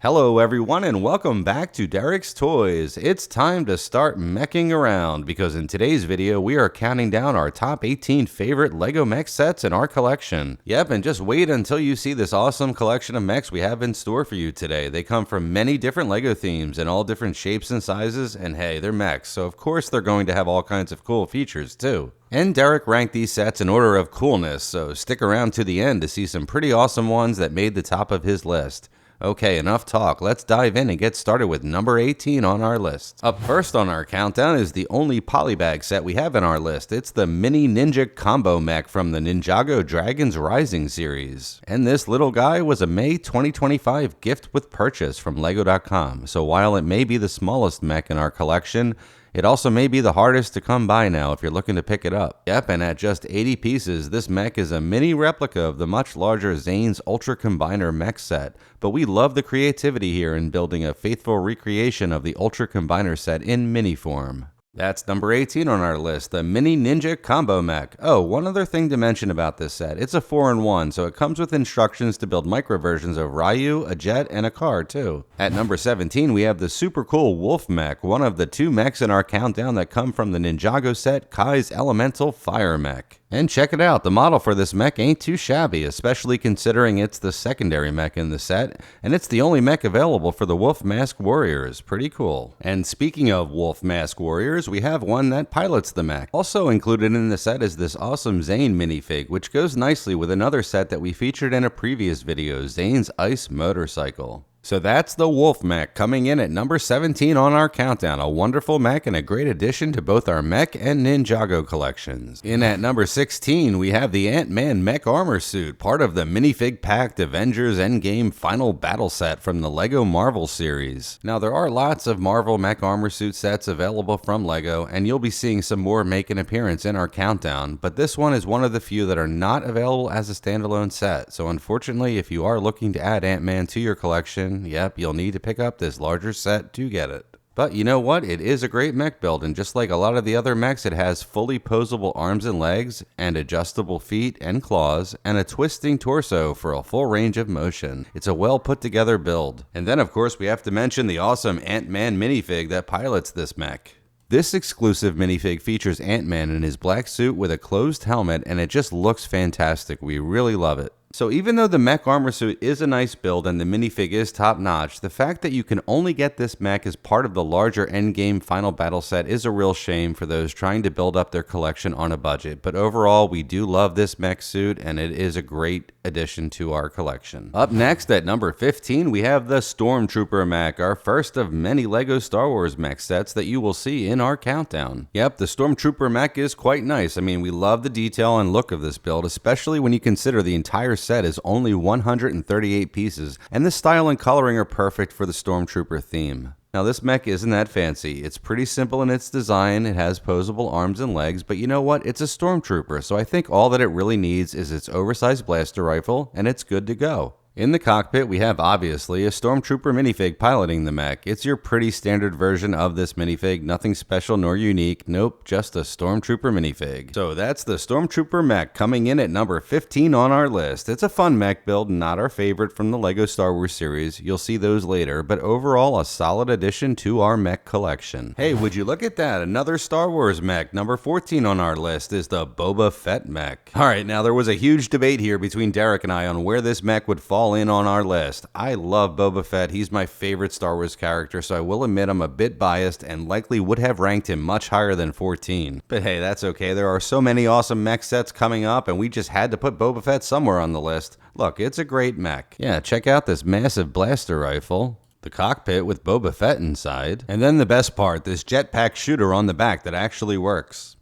Hello everyone and welcome back to Derek's Toys. It's time to start meching around because in today's video we are counting down our top 18 favorite LEGO Mech sets in our collection. Yep, and just wait until you see this awesome collection of mechs we have in store for you today. They come from many different LEGO themes and all different shapes and sizes, and hey, they're mechs, so of course they're going to have all kinds of cool features too. And Derek ranked these sets in order of coolness, so stick around to the end to see some pretty awesome ones that made the top of his list. Okay, enough talk. Let's dive in and get started with number 18 on our list. Up first on our countdown is the only polybag set we have in our list. It's the Mini Ninja Combo Mech from the Ninjago Dragons Rising series. And this little guy was a May 2025 gift with purchase from LEGO.com. So while it may be the smallest mech in our collection, it also may be the hardest to come by now if you're looking to pick it up. Yep, and at just 80 pieces, this mech is a mini replica of the much larger Zane's Ultra Combiner mech set, but we love the creativity here in building a faithful recreation of the Ultra Combiner set in mini form. That's number 18 on our list, the Mini Ninja Combo Mech. Oh, one other thing to mention about this set. It's a 4-in-1, so it comes with instructions to build micro versions of Ryu, a jet, and a car too. At number 17, we have the super cool Wolf Mech, one of the two mechs in our countdown that come from the Ninjago set Kai's Elemental Fire Mech. And check it out, the model for this mech ain't too shabby, especially considering it's the secondary mech in the set, and it's the only mech available for the Wolf Mask Warriors. Pretty cool. And speaking of Wolf Mask Warriors, we have one that pilots the mech. Also included in the set is this awesome Zane minifig, which goes nicely with another set that we featured in a previous video, Zane's Ice Motorcycle. So that's the Wolf Mech coming in at number 17 on our countdown, a wonderful mech and a great addition to both our Mech and Ninjago collections. In at number 16, we have the AntMan Mech Armor Suit, part of the minifig packed Avengers Endgame Final Battle set from the LEGO Marvel series. Now there are lots of Marvel Mech Armor Suit sets available from LEGO, and you'll be seeing some more make an appearance in our countdown, but this one is one of the few that are not available as a standalone set, so unfortunately if you are looking to add AntMan to your collection, yep, you'll need to pick up this larger set to get it. But you know what? It is a great mech build, and just like a lot of the other mechs, it has fully posable arms and legs, and adjustable feet and claws, and a twisting torso for a full range of motion. It's a well put together build. And then of course we have to mention the awesome AntMan minifig that pilots this mech. This exclusive minifig features AntMan in his black suit with a closed helmet, and it just looks fantastic. We really love it. So even though the mech armor suit is a nice build and the minifig is top notch, the fact that you can only get this mech as part of the larger Endgame Final Battle set is a real shame for those trying to build up their collection on a budget. But overall, we do love this mech suit and it is a great addition to our collection. Up next at number 15, we have the Stormtrooper Mech, our first of many LEGO Star Wars mech sets that you will see in our countdown. Yep, the Stormtrooper Mech is quite nice. I mean, we love the detail and look of this build, especially when you consider the entire set is only 138 pieces, and the style and coloring are perfect for the Stormtrooper theme. Now this mech isn't that fancy. It's pretty simple in its design, it has posable arms and legs, but you know what? It's a Stormtrooper, so I think all that it really needs is its oversized blaster rifle, and it's good to go. In the cockpit, we have obviously a Stormtrooper minifig piloting the mech. It's your pretty standard version of this minifig, nothing special nor unique, nope, just a Stormtrooper minifig. So that's the Stormtrooper Mech coming in at number 15 on our list. It's a fun mech build, not our favorite from the LEGO Star Wars series, you'll see those later, but overall a solid addition to our mech collection. Hey, would you look at that, another Star Wars mech. Number 14 on our list is the Boba Fett mech. Alright, now there was a huge debate here between Derek and I on where this mech would fall in on our list. I love Boba Fett. He's my favorite Star Wars character, so I will admit I'm a bit biased and likely would have ranked him much higher than 14. But hey, that's okay. There are so many awesome mech sets coming up, and we just had to put Boba Fett somewhere on the list. Look, it's a great mech. Yeah, check out this massive blaster rifle, the cockpit with Boba Fett inside, and then the best part, this jetpack shooter on the back that actually works.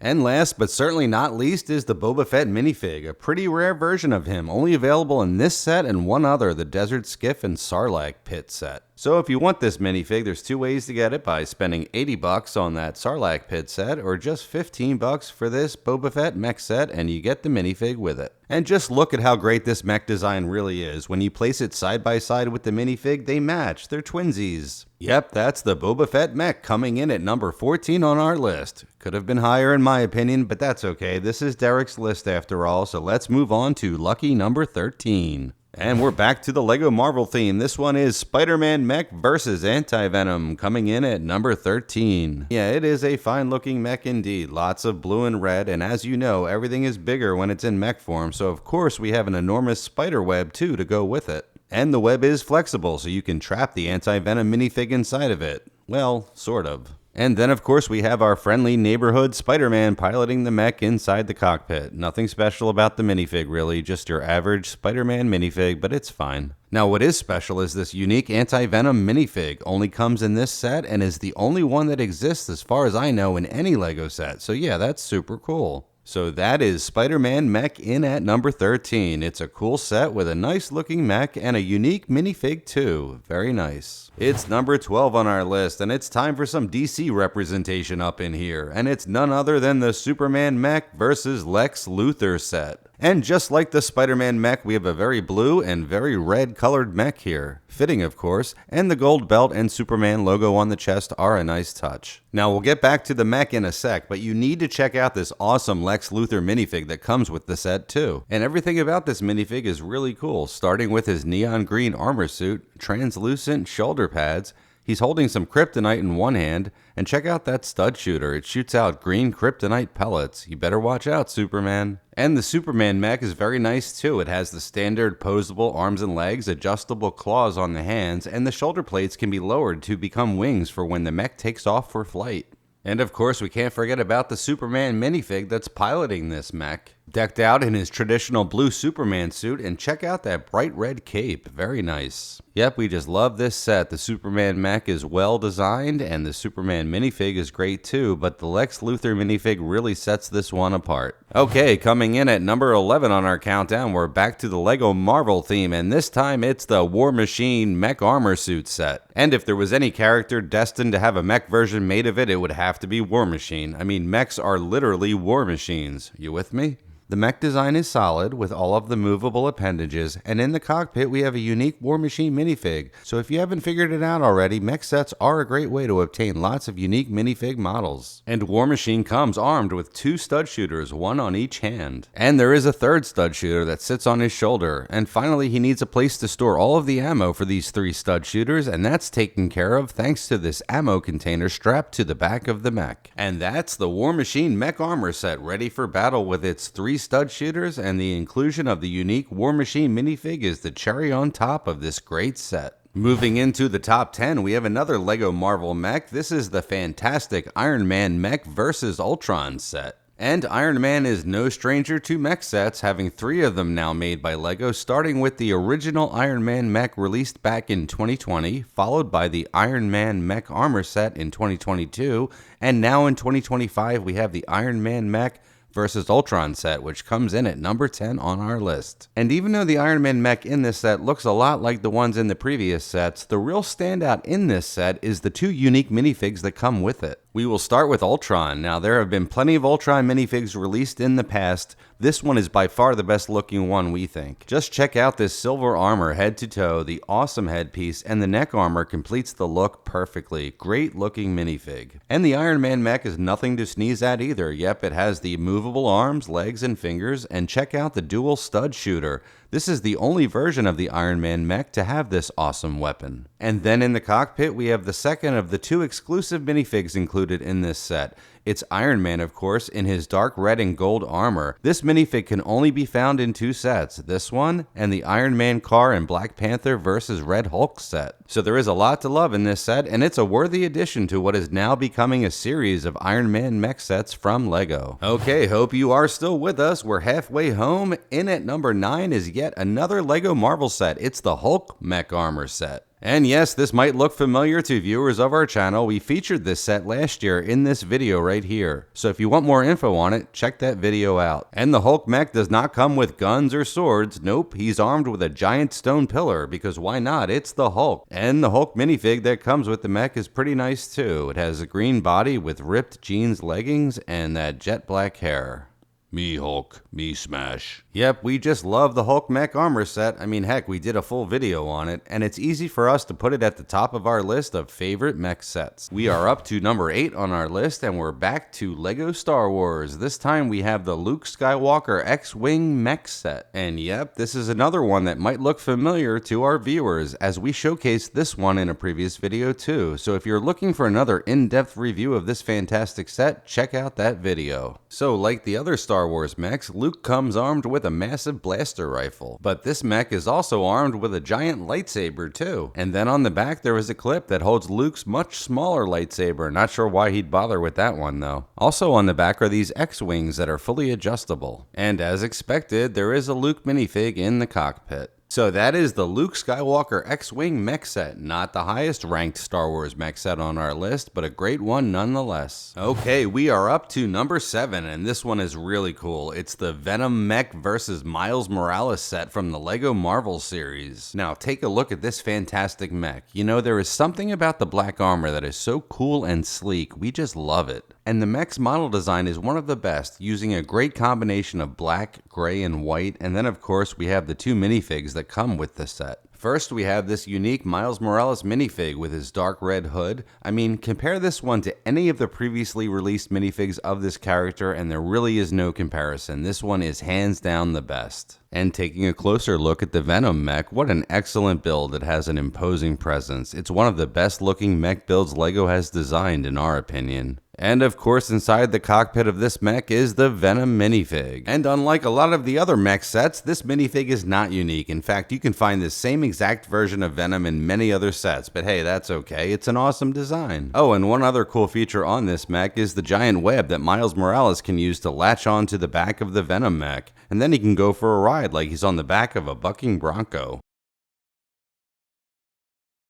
And last but certainly not least is the Boba Fett minifig, a pretty rare version of him, only available in this set and one other, the Desert Skiff and Sarlacc Pit set. So if you want this minifig, there's two ways to get it, by spending 80 bucks on that Sarlacc Pit set or just 15 bucks for this Boba Fett mech set, and you get the minifig with it. And just look at how great this mech design really is. When you place it side by side with the minifig, they match. They're twinsies. Yep, that's the Boba Fett mech coming in at number 14 on our list. Could have been higher in my opinion, but that's okay. This is Derek's list after all, so let's move on to lucky number 13. And we're back to the LEGO Marvel theme. This one is SpiderMan Mech versus Anti-Venom, coming in at number 13. Yeah, it is a fine looking mech indeed. Lots of blue and red, and as you know, everything is bigger when it's in mech form, so of course we have an enormous spider web too to go with it. And the web is flexible, so you can trap the Anti-Venom minifig inside of it. Well, sort of. And then of course we have our friendly neighborhood Spider-Man piloting the mech inside the cockpit. Nothing special about the minifig really, just your average Spider-Man minifig, but it's fine. Now what is special is this unique Anti-Venom minifig. Only comes in this set and is the only one that exists as far as I know in any LEGO set. So yeah, that's super cool. So that is SpiderMan Mech in at number 13. It's a cool set with a nice looking mech and a unique minifig too. Very nice. It's number 12 on our list, and it's time for some DC representation up in here. And it's none other than the Superman Mech versus Lex Luthor set. And just like the Spider-Man mech, we have a very blue and very red colored mech here. Fitting, of course, and the gold belt and Superman logo on the chest are a nice touch. Now, we'll get back to the mech in a sec, but you need to check out this awesome Lex Luthor minifig that comes with the set too. And everything about this minifig is really cool, starting with his neon green armor suit, translucent shoulder pads. He's holding some kryptonite in one hand, and check out that stud shooter. It shoots out green kryptonite pellets. You better watch out, Superman. And the Superman mech is very nice too. It has the standard posable arms and legs, adjustable claws on the hands, and the shoulder plates can be lowered to become wings for when the mech takes off for flight. And of course, we can't forget about the Superman minifig that's piloting this mech. Decked out in his traditional blue Superman suit, and check out that bright red cape. Very nice. Yep, we just love this set. The Superman mech is well designed, and the Superman minifig is great too, but the Lex Luthor minifig really sets this one apart. Okay, coming in at number 11 on our countdown, we're back to the LEGO Marvel theme, and this time it's the War Machine Mech Armor Suit set. And if there was any character destined to have a mech version made of it, it would have to be War Machine. I mean, mechs are literally war machines. You with me? The mech design is solid with all of the movable appendages, and in the cockpit we have a unique War Machine minifig. So if you haven't figured it out already, mech sets are a great way to obtain lots of unique minifig models. And War Machine comes armed with 2 stud shooters, one on each hand. And there is a third stud shooter that sits on his shoulder. And finally, he needs a place to store all of the ammo for these 3 stud shooters, and that's taken care of thanks to this ammo container strapped to the back of the mech. And that's the War Machine Mech Armor set, ready for battle with its 3 stud shooters, and the inclusion of the unique War Machine minifig is the cherry on top of this great set. Moving into the top 10, we have another LEGO Marvel mech. This is the fantastic AntMan Mech versus Ultron set. And Iron Man is no stranger to mech sets, having 3 of them now made by LEGO, starting with the original Iron Man mech released back in 2020, followed by the Iron Man Mech Armor set in 2022, and now in 2025 we have the Iron Man Mech versus Ultron set, which comes in at number 10 on our list. And even though the Iron Man mech in this set looks a lot like the ones in the previous sets, the real standout in this set is the 2 unique minifigs that come with it. We will start with Ultron. Now, there have been plenty of Ultron minifigs released in the past. This one is by far the best looking one, we think. Just check out this silver armor head to toe, the awesome headpiece, and the neck armor completes the look perfectly. Great looking minifig. And the Iron Man mech is nothing to sneeze at either. Yep, it has the movable arms, legs, and fingers, and check out the dual stud shooter. This is the only version of the Iron Man mech to have this awesome weapon. And then in the cockpit, we have the second of the 2 exclusive minifigs included in this set. It's Iron Man, of course, in his dark red and gold armor. This minifig can only be found in 2 sets, this one and the Iron Man car and Black Panther vs. Red Hulk set. So there is a lot to love in this set, and it's a worthy addition to what is now becoming a series of Iron Man mech sets from LEGO. Okay, hope you are still with us. We're halfway home. In at number 9 is yet another LEGO Marvel set. It's the Hulk Mech Armor set. And yes, this might look familiar to viewers of our channel. We featured this set last year in this video right here. So if you want more info on it, check that video out. And the Hulk mech does not come with guns or swords. Nope, he's armed with a giant stone pillar, because why not? It's the Hulk. And the Hulk minifig that comes with the mech is pretty nice too. It has a green body with ripped jeans leggings and that jet black hair. Me Hulk, me smash. Yep, we just love the Hulk Mech armor set. I mean, heck, we did a full video on it, and it's easy for us to put it at the top of our list of favorite mech sets. We are up to number 8 on our list, and we're back to LEGO Star Wars. This time we have the Luke Skywalker X-Wing Mech set. And yep, this is another one that might look familiar to our viewers, as we showcased this one in a previous video too. So if you're looking for another in-depth review of this fantastic set, check out that video. So like the other Star Wars mechs, Luke comes armed with a massive blaster rifle, but this mech is also armed with a giant lightsaber too. And then on the back there is a clip that holds Luke's much smaller lightsaber. Not sure why he'd bother with that one though. Also on the back are these X-Wings that are fully adjustable. And as expected, there is a Luke minifig in the cockpit. So that is the Luke Skywalker X-Wing mech set, not the highest ranked Star Wars mech set on our list, but a great one nonetheless. Okay, we are up to number 7, and this one is really cool. It's the Venom Mech vs. Miles Morales set from the LEGO Marvel series. Now take a look at this fantastic mech. You know, there is something about the black armor that is so cool and sleek, we just love it. And the mech's model design is one of the best, using a great combination of black, gray, and white, and then of course we have the 2 minifigs that come with the set. First, we have this unique Miles Morales minifig with his dark red hood. I mean, compare this one to any of the previously released minifigs of this character, and there really is no comparison. This one is hands down the best. And taking a closer look at the Venom mech, what an excellent build. It has an imposing presence. It's one of the best looking mech builds LEGO has designed in our opinion. And of course, inside the cockpit of this mech is the Venom minifig. And unlike a lot of the other mech sets, this minifig is not unique. In fact, you can find the same exact version of Venom in many other sets, but hey, that's okay. It's an awesome design. Oh, and one other cool feature on this mech is the giant web that Miles Morales can use to latch onto the back of the Venom mech, and then he can go for a ride like he's on the back of a bucking bronco.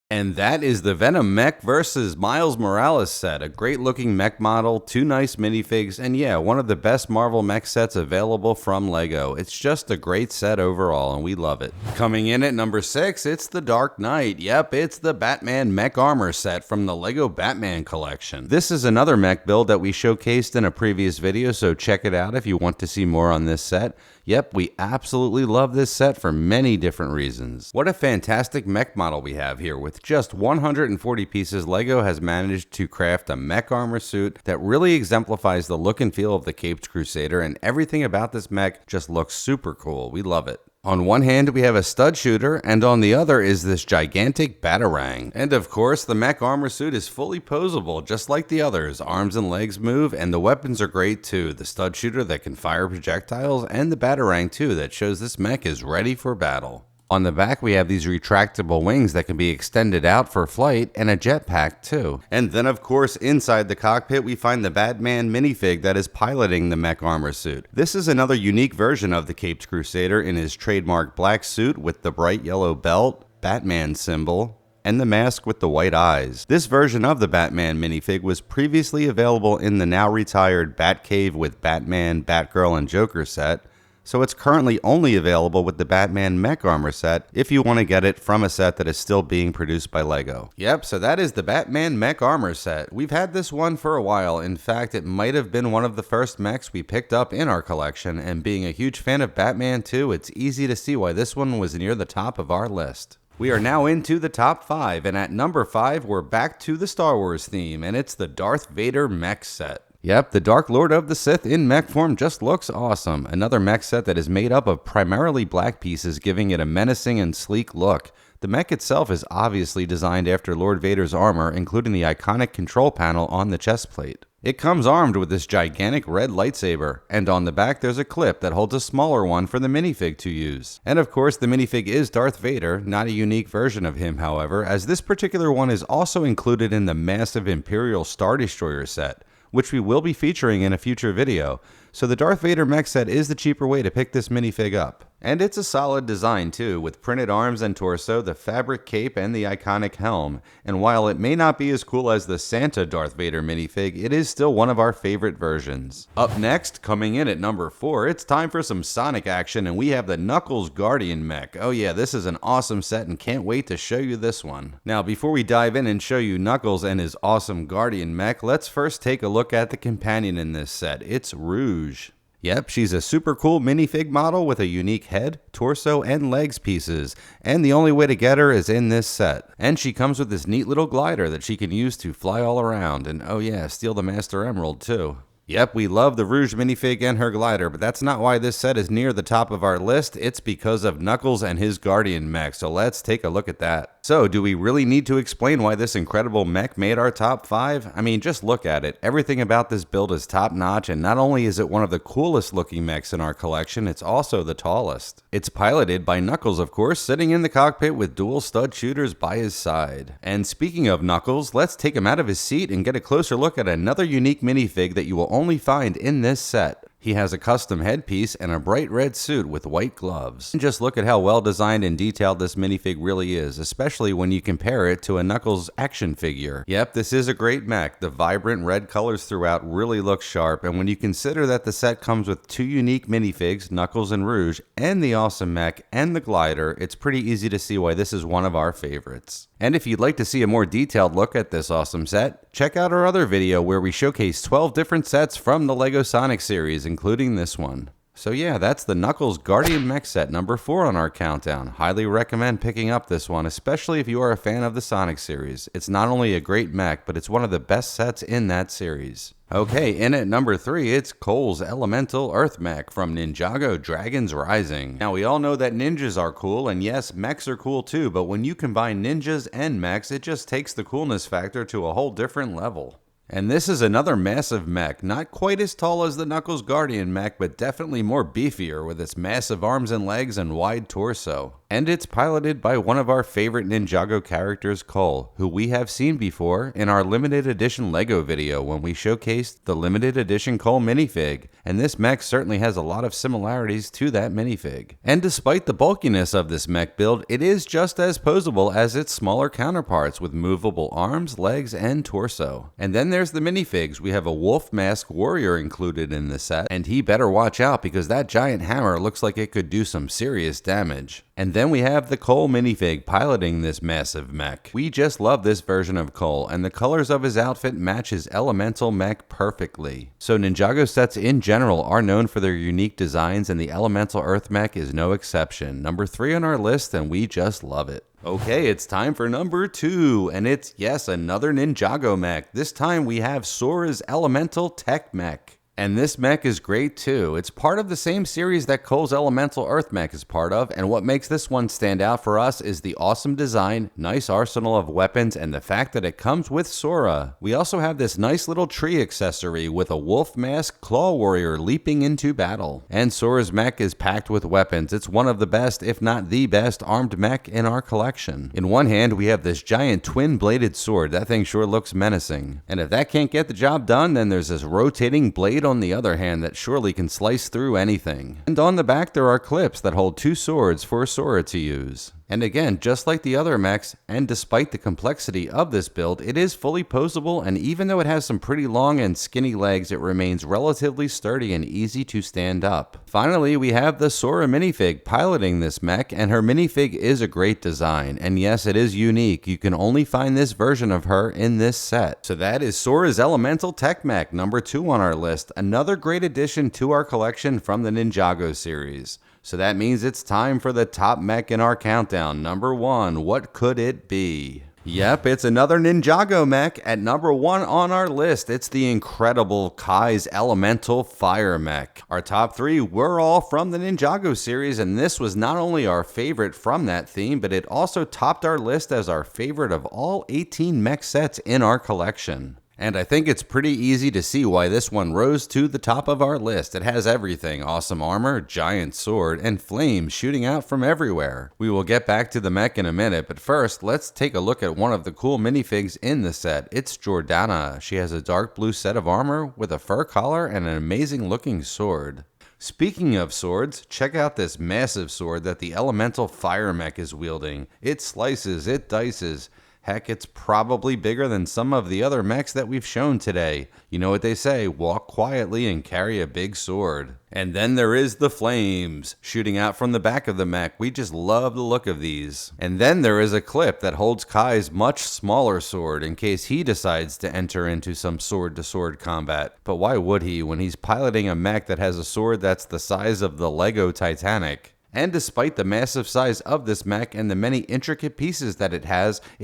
And that is the Venom Mech vs. Miles Morales set. A great looking mech model, 2 nice minifigs, and yeah, one of the best Marvel mech sets available from LEGO. It's just a great set overall, and we love it. Coming in at number 6, it's the Dark Knight. Yep, it's the Batman Mech Armor set from the LEGO Batman collection. This is another mech build that we showcased in a previous video, so check it out if you want to see more on this set. Yep, we absolutely love this set for many different reasons. What a fantastic mech model we have here. With just 140 pieces, LEGO has managed to craft a mech armor suit that really exemplifies the look and feel of the Caped Crusader, and everything about this mech just looks super cool. We love it. On one hand, we have a stud shooter, and on the other is this gigantic batarang. And of course, the mech armor suit is fully posable, just like the others. Arms and legs move, and the weapons are great too. The stud shooter that can fire projectiles, and the batarang too, that shows this mech is ready for battle. On the back, we have these retractable wings that can be extended out for flight, and a jetpack too. And then of course, inside the cockpit, we find the Batman minifig that is piloting the mech armor suit. This is another unique version of the Caped Crusader in his trademark black suit with the bright yellow belt, Batman symbol, and the mask with the white eyes. This version of the Batman minifig was previously available in the now retired Batcave with Batman, Batgirl, and Joker set, so it's currently only available with the Batman Mech Armor set if you want to get it from a set that is still being produced by LEGO. Yep, so that is the Batman Mech Armor set. We've had this one for a while. In fact, it might have been one of the first mechs we picked up in our collection, and being a huge fan of Batman too, it's easy to see why this one was near the top of our list. We are now into the top 5, and at number 5, we're back to the Star Wars theme, and it's the Darth Vader Mech set. Yep, the Dark Lord of the Sith in mech form just looks awesome. Another mech set that is made up of primarily black pieces, giving it a menacing and sleek look. The mech itself is obviously designed after Lord Vader's armor, including the iconic control panel on the chest plate. It comes armed with this gigantic red lightsaber, and on the back there's a clip that holds a smaller one for the minifig to use. And of course the minifig is Darth Vader, not a unique version of him however, as this particular one is also included in the massive Imperial Star Destroyer set, which we will be featuring in a future video. So the Darth Vader mech set is the cheaper way to pick this minifig up. And it's a solid design too, with printed arms and torso, the fabric cape, and the iconic helm. And while it may not be as cool as the Santa Darth Vader minifig, it is still one of our favorite versions. Up next, coming in at number 4, it's time for some Sonic action, and we have the Knuckles Guardian Mech. Oh yeah, this is an awesome set and can't wait to show you this one. Now before we dive in and show you Knuckles and his awesome Guardian Mech, let's first take a look at the companion in this set. It's Rouge. Yep, she's a super cool minifig model with a unique head, torso, and legs pieces, and the only way to get her is in this set. And she comes with this neat little glider that she can use to fly all around, and oh yeah, steal the Master Emerald too. Yep, we love the Rouge minifig and her glider, but that's not why this set is near the top of our list. It's because of Knuckles and his Guardian Mech, so let's take a look at that. So, do we really need to explain why this incredible mech made our top 5? I mean, just look at it. Everything about this build is top notch, and not only is it one of the coolest looking mechs in our collection, it's also the tallest. It's piloted by Knuckles, of course, sitting in the cockpit with dual stud shooters by his side. And speaking of Knuckles, let's take him out of his seat and get a closer look at another unique minifig that you will only find in this set. He has a custom headpiece and a bright red suit with white gloves. And just look at how well designed and detailed this minifig really is, especially when you compare it to a Knuckles action figure. Yep, this is a great mech. The vibrant red colors throughout really look sharp, and when you consider that the set comes with 2 unique minifigs, Knuckles and Rouge, and the awesome mech and the glider, it's pretty easy to see why this is one of our favorites. And if you'd like to see a more detailed look at this awesome set, check out our other video where we showcase 12 different sets from the LEGO Sonic series, including this one. So yeah, that's the Knuckles Guardian Mech set number 4 on our countdown. Highly recommend picking up this one, especially if you are a fan of the Sonic series. It's not only a great mech, but it's one of the best sets in that series. Okay, in at number 3, it's Cole's Elemental Earth Mech from Ninjago Dragons Rising. Now, we all know that ninjas are cool, and yes, mechs are cool too, but when you combine ninjas and mechs, it just takes the coolness factor to a whole different level. And this is another massive mech, not quite as tall as the Knuckles Guardian Mech, but definitely more beefier with its massive arms and legs and wide torso. And it's piloted by one of our favorite Ninjago characters, Cole, who we have seen before in our limited edition LEGO video when we showcased the limited edition Cole minifig, and this mech certainly has a lot of similarities to that minifig. And despite the bulkiness of this mech build, it is just as posable as its smaller counterparts with movable arms, legs, and torso. And then there's the minifigs. We have a wolf mask warrior included in the set, and he better watch out because that giant hammer looks like it could do some serious damage. And then we have the Cole minifig piloting this massive mech. We just love this version of Cole, and the colors of his outfit match his elemental mech perfectly. So Ninjago sets in general are known for their unique designs, and the Elemental Earth Mech is no exception. Number 3 on our list, and we just love it. Okay, it's time for number 2, and it's, yes, another Ninjago mech. This time we have Sora's Elemental Tech Mech. And this mech is great too. It's part of the same series that Cole's Elemental Earth Mech is part of, and what makes this one stand out for us is the awesome design, nice arsenal of weapons, and the fact that it comes with Sora. We also have this nice little tree accessory with a wolf mask claw warrior leaping into battle. And Sora's mech is packed with weapons. It's one of the best, if not the best, armed mech in our collection. In one hand, we have this giant twin-bladed sword. That thing sure looks menacing. And if that can't get the job done, then there's this rotating blade on the other hand that surely can slice through anything. And on the back there are clips that hold 2 swords for Sora to use. And again, just like the other mechs, and despite the complexity of this build, it is fully posable, and even though it has some pretty long and skinny legs, it remains relatively sturdy and easy to stand up. Finally, we have the Sora minifig piloting this mech, and her minifig is a great design, and yes, it is unique. You can only find this version of her in this set. So that is Sora's Elemental Tech Mech, number 2 on our list, another great addition to our collection from the Ninjago series. So that means it's time for the top mech in our countdown. Number 1, what could it be? Yep, it's another Ninjago mech. At number 1 on our list, it's the incredible Kai's Elemental Fire Mech. Our top 3 were all from the Ninjago series, and this was not only our favorite from that theme, but it also topped our list as our favorite of all 18 mech sets in our collection. And I think it's pretty easy to see why this one rose to the top of our list. It has everything: awesome armor, giant sword, and flames shooting out from everywhere. We will get back to the mech in a minute, but first, let's take a look at one of the cool minifigs in the set. It's Jordana. She has a dark blue set of armor with a fur collar and an amazing looking sword. Speaking of swords, check out this massive sword that the Elemental Fire Mech is wielding. It slices, it dices. Heck, it's probably bigger than some of the other mechs that we've shown today. You know what they say, walk quietly and carry a big sword. And then there is the flames shooting out from the back of the mech. We just love the look of these. And then there is a clip that holds Kai's much smaller sword in case he decides to enter into some sword-to-sword combat. But why would he when he's piloting a mech that has a sword that's the size of the LEGO Titanic? And despite the massive size of this mech and the many intricate pieces that it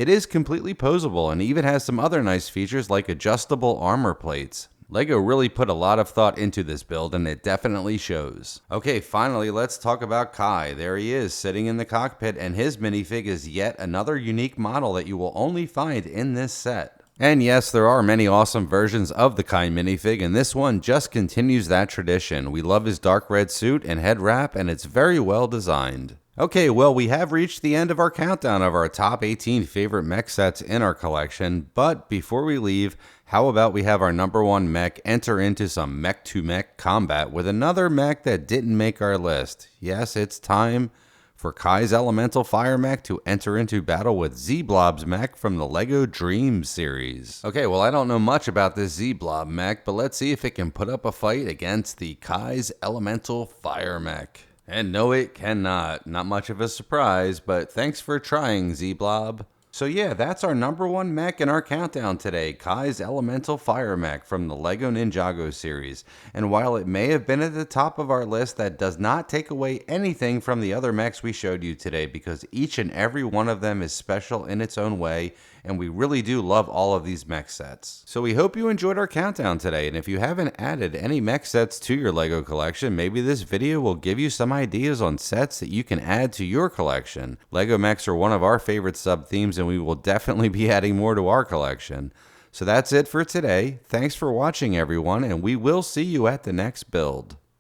is completely posable and even has some other nice features like adjustable armor plates. LEGO really put a lot of thought into this build and it definitely shows. Okay, finally let's talk about Kai. There he is sitting in the cockpit, and his minifig is yet another unique model that you will only find in this set. And yes, there are many awesome versions of the Kai minifig, and this one just continues that tradition. We love his dark red suit and head wrap, and it's very well designed. Okay, well, we have reached the end of our countdown of our top 18 favorite mech sets in our collection, but before we leave, how about we have our number one mech enter into some mech-to-mech combat with another mech that didn't make our list. Yes, it's time for Kai's Elemental Fire Mech to enter into battle with Z-Blob's mech from the LEGO Dreams series. Okay, well, I don't know much about this Z-Blob mech, but let's see if it can put up a fight against the Kai's Elemental Fire Mech. And no, it cannot. Not much of a surprise, but thanks for trying, Z-Blob. So yeah, that's our number one mech in our countdown today, Kai's Elemental Fire Mech from the LEGO Ninjago series. And while it may have been at the top of our list, that does not take away anything from the other mechs we showed you today, because each and every one of them is special in its own way, and we really do love all of these mech sets. So we hope you enjoyed our countdown today, and if you haven't added any mech sets to your LEGO collection, maybe this video will give you some ideas on sets that you can add to your collection. LEGO mechs are one of our favorite sub-themes, and we will definitely be adding more to our collection. So that's it for today. Thanks for watching, everyone, and we will see you at the next build.